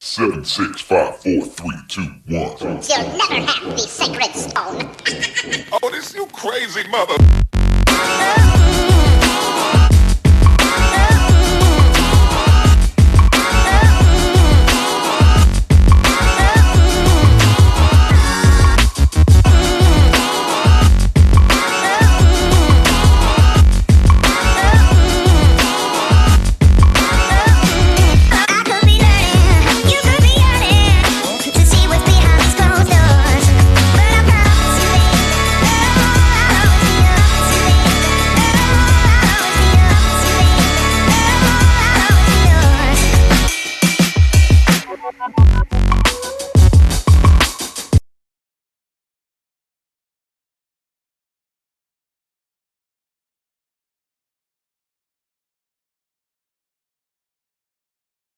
7, 6, 5, 4, 3, 2, 1. You'll never have the sacred stone. Oh, this you crazy mother.